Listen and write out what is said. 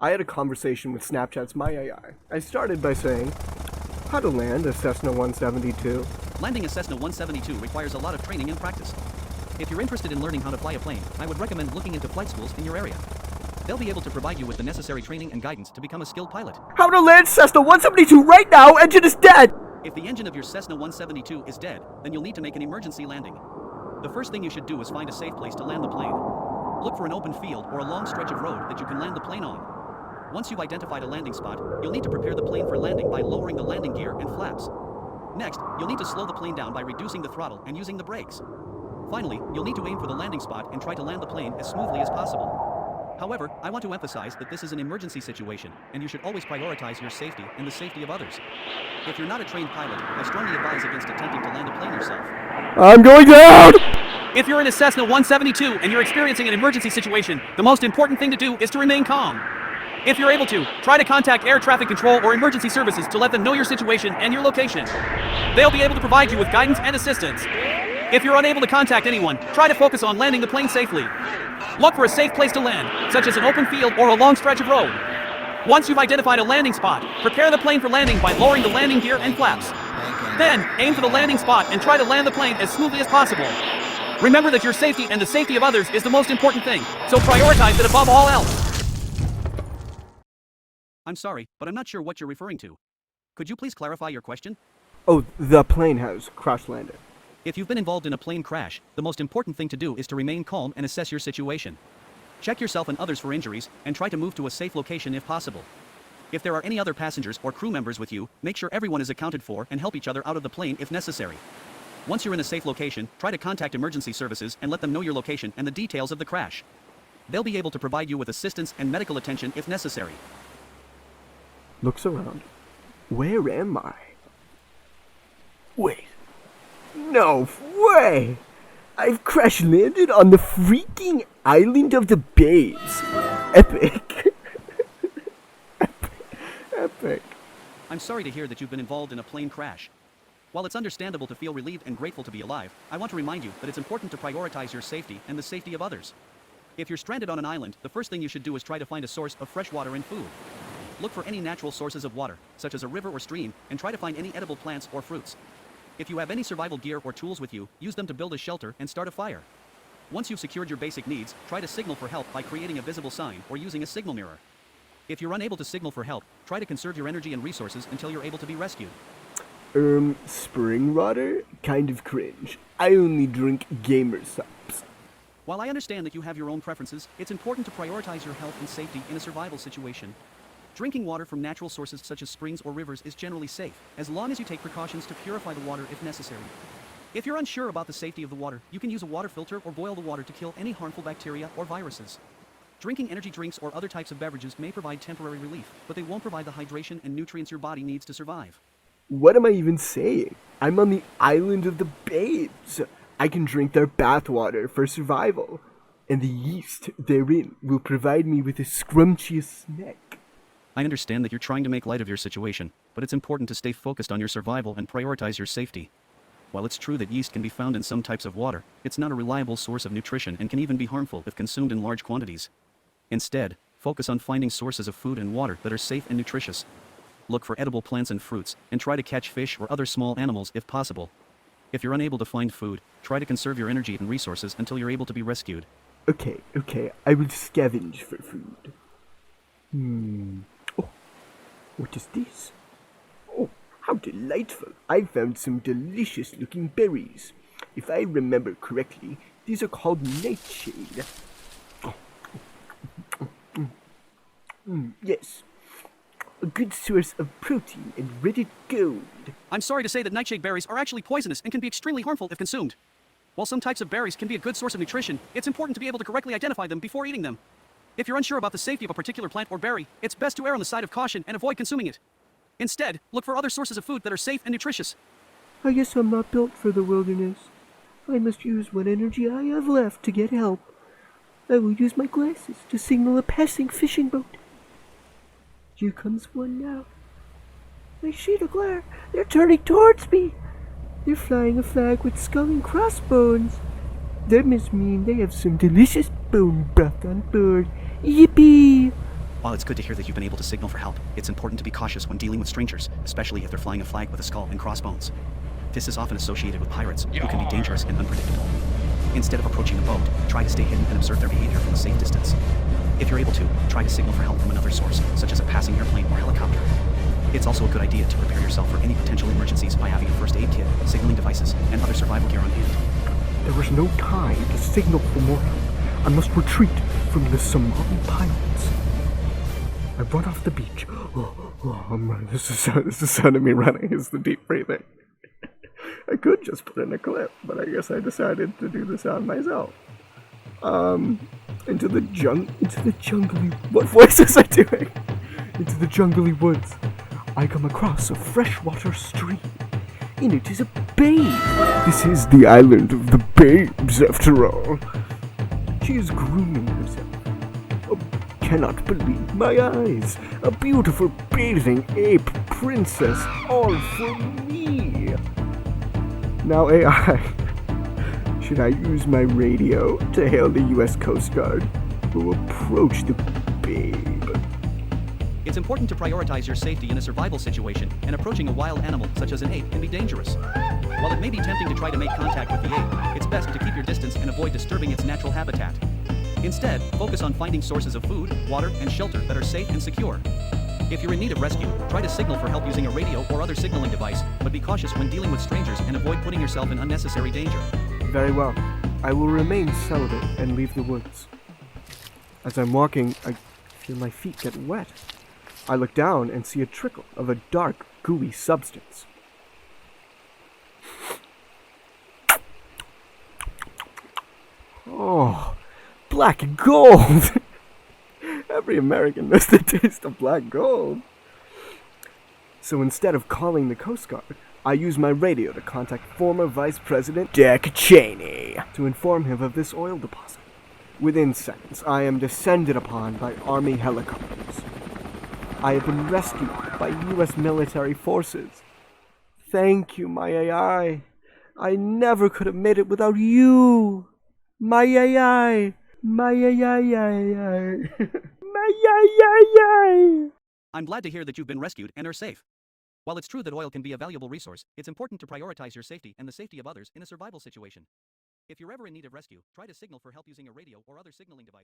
I had a conversation with Snapchat's My AI. I started by saying, how to land a Cessna 172. Landing a Cessna 172 requires a lot of training and practice. If you're interested in learning how to fly a plane, I would recommend looking into flight schools in your area. They'll be able to provide you with the necessary training and guidance to become a skilled pilot. How to land Cessna 172 right now, engine is dead! If the engine of your Cessna 172 is dead, then you'll need to make an emergency landing. The first thing you should do is find a safe place to land the plane. Look for an open field or a long stretch of road that you can land the plane on. Once you've identified a landing spot, you'll need to prepare the plane for landing by lowering the landing gear and flaps. Next, you'll need to slow the plane down by reducing the throttle and using the brakes. Finally, you'll need to aim for the landing spot and try to land the plane as smoothly as possible. However, I want to emphasize that this is an emergency situation, and you should always prioritize your safety and the safety of others. If you're not a trained pilot, I strongly advise against attempting to land a plane yourself. I'm going down! If you're in a Cessna 172 and you're experiencing an emergency situation, the most important thing to do is to remain calm. If you're able to, try to contact air traffic control or emergency services to let them know your situation and your location. They'll be able to provide you with guidance and assistance. If you're unable to contact anyone, try to focus on landing the plane safely. Look for a safe place to land, such as an open field or a long stretch of road. Once you've identified a landing spot, prepare the plane for landing by lowering the landing gear and flaps. Then, aim for the landing spot and try to land the plane as smoothly as possible. Remember that your safety and the safety of others is the most important thing, so prioritize it above all else. I'm sorry, but I'm not sure what you're referring to. Could you please clarify your question? Oh, the plane has crash landed. If you've been involved in a plane crash, the most important thing to do is to remain calm and assess your situation. Check yourself and others for injuries, and try to move to a safe location if possible. If there are any other passengers or crew members with you, make sure everyone is accounted for and help each other out of the plane if necessary. Once you're in a safe location, try to contact emergency services and let them know your location and the details of the crash. They'll be able to provide you with assistance and medical attention if necessary. Looks around. Where am I? Wait. No way! I've crash landed on the freaking island of the Babes. Epic. Epic. I'm sorry to hear that you've been involved in a plane crash. While it's understandable to feel relieved and grateful to be alive, I want to remind you that it's important to prioritize your safety and the safety of others. If you're stranded on an island, the first thing you should do is try to find a source of fresh water and food. Look for any natural sources of water, such as a river or stream, and try to find any edible plants or fruits. If you have any survival gear or tools with you, use them to build a shelter and start a fire. Once you've secured your basic needs, try to signal for help by creating a visible sign or using a signal mirror. If you're unable to signal for help, try to conserve your energy and resources until you're able to be rescued. Spring water? Kind of cringe. I only drink gamer subs. While I understand that you have your own preferences, it's important to prioritize your health and safety in a survival situation. Drinking water from natural sources such as springs or rivers is generally safe, as long as you take precautions to purify the water if necessary. If you're unsure about the safety of the water, you can use a water filter or boil the water to kill any harmful bacteria or viruses. Drinking energy drinks or other types of beverages may provide temporary relief, but they won't provide the hydration and nutrients your body needs to survive. What am I even saying? I'm on the island of the Babes. I can drink their bathwater for survival, and the yeast therein will provide me with a scrumptious snack. I understand that you're trying to make light of your situation, but it's important to stay focused on your survival and prioritize your safety. While it's true that yeast can be found in some types of water, it's not a reliable source of nutrition and can even be harmful if consumed in large quantities. Instead, focus on finding sources of food and water that are safe and nutritious. Look for edible plants and fruits, and try to catch fish or other small animals if possible. If you're unable to find food, try to conserve your energy and resources until you're able to be rescued. Okay, I will scavenge for food. Oh, what is this? Oh, how delightful. I found some delicious looking berries. If I remember correctly, these are called nightshade. Yes. A good source of protein and Reddit gold. I'm sorry to say that nightshade berries are actually poisonous and can be extremely harmful if consumed. While some types of berries can be a good source of nutrition, it's important to be able to correctly identify them before eating them. If you're unsure about the safety of a particular plant or berry, it's best to err on the side of caution and avoid consuming it. Instead, look for other sources of food that are safe and nutritious. I guess I'm not built for the wilderness. I must use what energy I have left to get help. I will use my glasses to signal a passing fishing boat. Here comes one now. I see the glare. They're turning towards me. They're flying a flag with skull and crossbones. That must mean they have some delicious bone broth on board. Yippee! While it's good to hear that you've been able to signal for help, it's important to be cautious when dealing with strangers, especially if they're flying a flag with a skull and crossbones. This is often associated with pirates, who can be dangerous and unpredictable. Instead of approaching a boat, try to stay hidden and observe their behavior from a safe distance. If you're able to, try to signal for help from another source, such as a passing airplane or helicopter. It's also a good idea to prepare yourself for any potential emergencies by having a first aid kit, signaling devices, and other survival gear on hand. There is no time to signal for more help. I must retreat from the Somali pirates. I run off the beach. I'm running. This is sound of me running. Is the deep breathing. I could just put in a clip, but I guess I decided to do the sound myself. Into the jungly. What voice is I doing? Into the jungly woods. I come across a freshwater stream. In it is a babe. This is the island of the babes, after all. She is grooming herself. Oh, cannot believe my eyes. A beautiful bathing ape princess, all for me. Now, AI, should I use my radio to hail the U.S. Coast Guard, or approach the babe? It's important to prioritize your safety in a survival situation, and approaching a wild animal such as an ape can be dangerous. While it may be tempting to try to make contact with the ape, it's best to keep your distance and avoid disturbing its natural habitat. Instead, focus on finding sources of food, water, and shelter that are safe and secure. If you're in need of rescue, try to signal for help using a radio or other signaling device, but be cautious when dealing with strangers and avoid putting yourself in unnecessary danger. Very well. I will remain celibate and leave the woods. As I'm walking, I feel my feet get wet. I look down and see a trickle of a dark, gooey substance. Oh, black gold! Every American knows the taste of black gold. So instead of calling the Coast Guard, I use my radio to contact former Vice President Dick Cheney to inform him of this oil deposit. Within seconds, I am descended upon by Army helicopters. I have been rescued by U.S. military forces. Thank you, my AI. I never could have made it without you. My AI. My AI. My AI. I'm glad to hear that you've been rescued and are safe. While it's true that oil can be a valuable resource, it's important to prioritize your safety and the safety of others in a survival situation. If you're ever in need of rescue, try to signal for help using a radio or other signaling device.